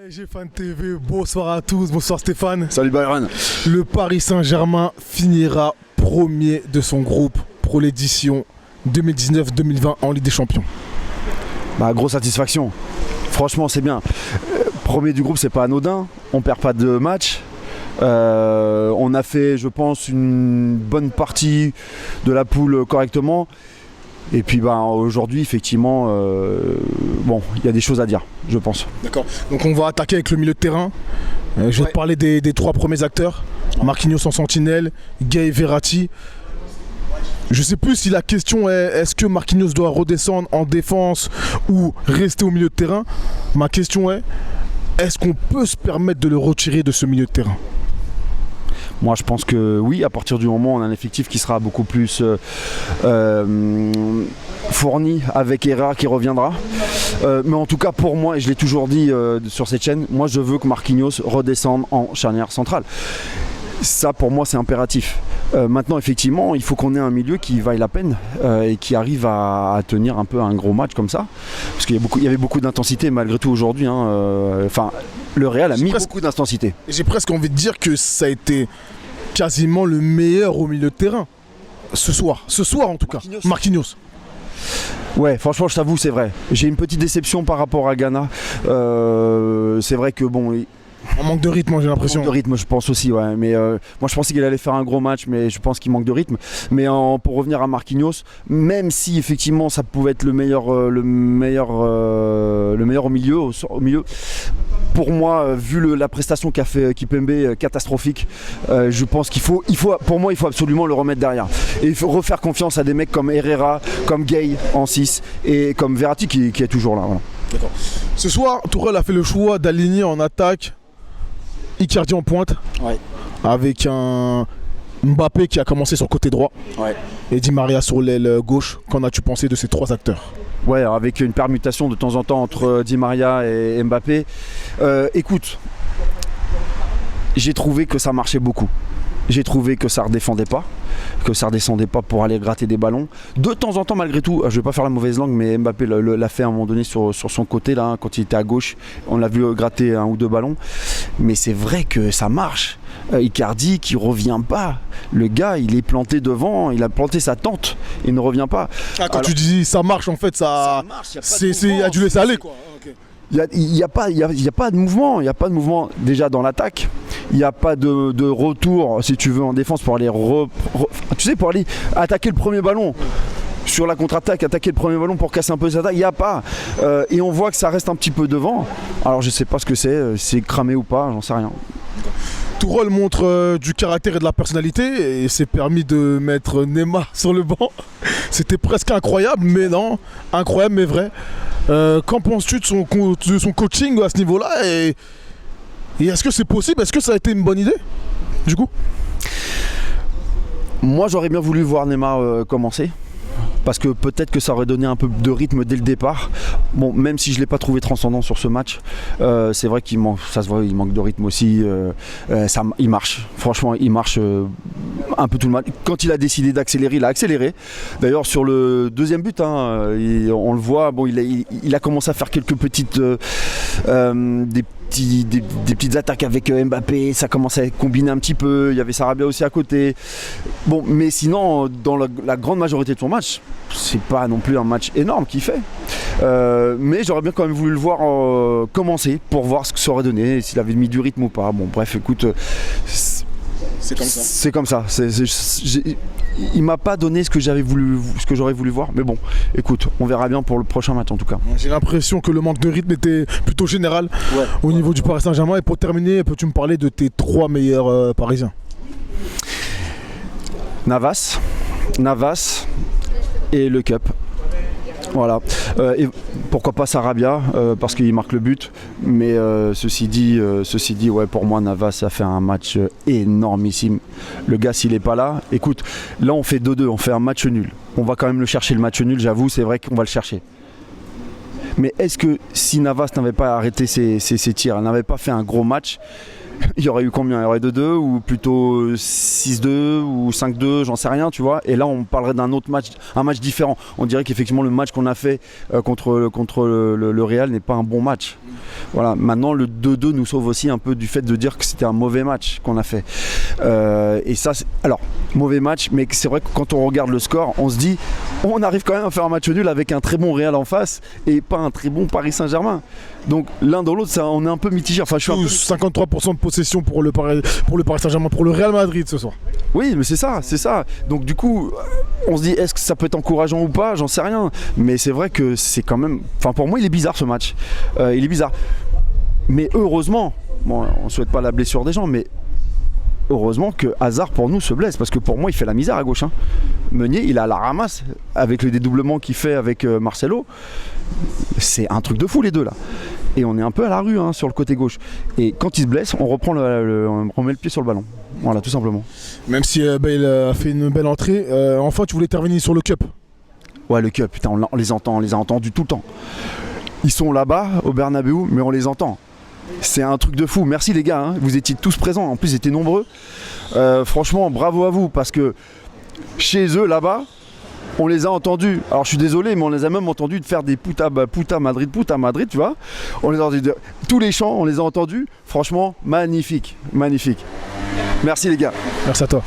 PSG Fan TV, bonsoir à tous, bonsoir Stéphane. Salut Byron. Le Paris Saint-Germain finira premier de son groupe pour l'édition 2019-2020 en Ligue des Champions. Grosse satisfaction, franchement c'est bien. Premier du groupe, c'est pas anodin, on perd pas de match. On a fait, je pense, une bonne partie de la poule correctement. Et puis aujourd'hui, effectivement, il y a des choses à dire, je pense. D'accord. Donc on va attaquer avec le milieu de terrain. Je vais te parler des trois premiers acteurs. Marquinhos en sentinelle, Gay et Verratti. Je ne sais plus si la question est est-ce que Marquinhos doit redescendre en défense ou rester au milieu de terrain. Ma question est-ce qu'on peut se permettre de le retirer de ce milieu de terrain ? Moi je pense que oui, à partir du moment où on a un effectif qui sera beaucoup plus fourni avec Herrera qui reviendra. Mais en tout cas pour moi, et je l'ai toujours dit sur cette chaîne, moi je veux que Marquinhos redescende en charnière centrale. Ça pour moi c'est impératif. Maintenant effectivement il faut qu'on ait un milieu qui vaille la peine et qui arrive à tenir un peu un gros match comme ça. Parce qu'il y avait beaucoup d'intensité malgré tout aujourd'hui. Le Real a mis beaucoup d'intensité. J'ai presque envie de dire que ça a été quasiment le meilleur au milieu de terrain. Ce soir en tout cas. Marquinhos. Ouais, franchement, je t'avoue, c'est vrai. J'ai une petite déception par rapport à Ghana. C'est vrai que on manque de rythme, j'ai l'impression. De rythme, je pense aussi, ouais. Mais moi, je pensais qu'il allait faire un gros match, mais je pense qu'il manque de rythme. Mais pour revenir à Marquinhos, même si effectivement ça pouvait être le meilleur au milieu, pour moi, vu la prestation qu'a fait Kimpembe, catastrophique, je pense pour moi, il faut absolument le remettre derrière. Et il faut refaire confiance à des mecs comme Herrera, comme Gay en 6 et comme Verratti qui est toujours là. Voilà. D'accord. Ce soir, Tourelle a fait le choix d'aligner en attaque Icardi en pointe, avec un Mbappé qui a commencé sur le côté droit, et Di Maria sur l'aile gauche. Qu'en as-tu pensé de ces trois acteurs ? Ouais, avec une permutation de temps en temps entre Di Maria et Mbappé. Écoute, j'ai trouvé que ça marchait beaucoup. J'ai trouvé que ça ne redescendait pas pour aller gratter des ballons. De temps en temps, malgré tout, je ne vais pas faire la mauvaise langue, mais Mbappé l'a fait à un moment donné sur son côté, là, quand il était à gauche. On l'a vu gratter un ou deux ballons. Mais c'est vrai que ça marche. Icardi qui ne revient pas. Le gars, il est planté devant, il a planté sa tente, il ne revient pas. Quand tu dis ça marche, en fait, ça marche, il a dû laisser aller, quoi. Il n'y a pas de mouvement, déjà dans l'attaque. Il n'y a pas de retour, si tu veux, en défense pour aller pour aller attaquer le premier ballon. Sur la contre-attaque, attaquer le premier ballon pour casser un peu cette attaque, il n'y a pas. Et on voit que ça reste un petit peu devant. Alors je ne sais pas ce que c'est cramé ou pas, j'en sais rien. Tourelle montre du caractère et de la personnalité et s'est permis de mettre Neymar sur le banc. C'était presque incroyable, mais non, incroyable mais vrai. Qu'en penses-tu de son coaching à ce niveau-là et est-ce que c'est possible ? Est-ce que ça a été une bonne idée du coup ? Moi j'aurais bien voulu voir Neymar commencer. Parce que peut-être que ça aurait donné un peu de rythme dès le départ. Bon, même si je ne l'ai pas trouvé transcendant sur ce match, c'est vrai qu'il manque de rythme aussi. Il marche, franchement, il marche un peu tout le match. Quand il a décidé d'accélérer, il a accéléré. D'ailleurs, sur le deuxième but, on le voit, il a commencé à faire quelques petites... des petites attaques avec Mbappé, ça commençait à combiner un petit peu, il y avait Sarabia aussi à côté. Bon, mais sinon, dans la grande majorité de son match, c'est pas non plus un match énorme qu'il fait. Mais j'aurais bien quand même voulu le voir commencer pour voir ce que ça aurait donné, s'il avait mis du rythme ou pas. Bon, bref, écoute, c'est comme ça. Il m'a pas donné ce que j'aurais voulu voir, mais bon, écoute, on verra bien pour le prochain match en tout cas. J'ai l'impression que le manque de rythme était plutôt général au niveau du Paris Saint-Germain. Et pour terminer, peux-tu me parler de tes trois meilleurs Parisiens ? Navas et Le Cup. Voilà. Et pourquoi pas Sarabia parce qu'il marque le but. Mais ceci dit, ouais, pour moi Navas a fait un match énormissime. Le gars s'il n'est pas là, écoute, là on fait 2-2, on fait un match nul. On va quand même le chercher le match nul, j'avoue, c'est vrai qu'on va le chercher. Mais est-ce que si Navas n'avait pas arrêté ses tirs, elle n'avait pas fait un gros match, il y aurait eu combien? Il y aurait 2-2 ou plutôt 6-2 ou 5-2, j'en sais rien, tu vois. Et là, on parlerait d'un autre match, un match différent. On dirait qu'effectivement, le match qu'on a fait contre le Real n'est pas un bon match. Voilà. Maintenant, le 2-2 nous sauve aussi un peu du fait de dire que c'était un mauvais match qu'on a fait. Et ça, alors, mauvais match, mais c'est vrai que quand on regarde le score, on se dit, on arrive quand même à faire un match nul avec un très bon Real en face et pas un très bon Paris Saint-Germain. Donc l'un dans l'autre, on est un peu mitigé. Enfin, je suis 53% de possession pour le Paris Saint-Germain, pour le Real Madrid ce soir. Oui, mais c'est ça. Donc du coup, on se dit, est-ce que ça peut être encourageant ou pas? J'en sais rien. Mais c'est vrai que c'est quand même... Enfin, pour moi, il est bizarre ce match. Il est bizarre. Mais heureusement, bon, on ne souhaite pas la blessure des gens, mais heureusement que Hazard pour nous se blesse, parce que pour moi il fait la misère à gauche. Meunier, il a la ramasse avec le dédoublement qu'il fait avec Marcelo. C'est un truc de fou les deux là. Et on est un peu à la rue sur le côté gauche. Et quand il se blesse, on reprend on remet le pied sur le ballon. Voilà, tout simplement. Même si Bale a fait une belle entrée, enfin tu voulais terminer sur le Cup. Ouais, le Cup, putain, on les entend, on les a entendus tout le temps. Ils sont là-bas au Bernabeu, mais on les entend. C'est un truc de fou. Merci les gars, vous étiez tous présents, en plus ils étaient nombreux. Franchement, bravo à vous, parce que chez eux, là-bas, on les a entendus. Alors je suis désolé, mais on les a même entendus de faire des puta Madrid, tu vois. On les a entendus tous les chants, on les a entendus. Franchement, magnifique, magnifique. Merci les gars. Merci à toi.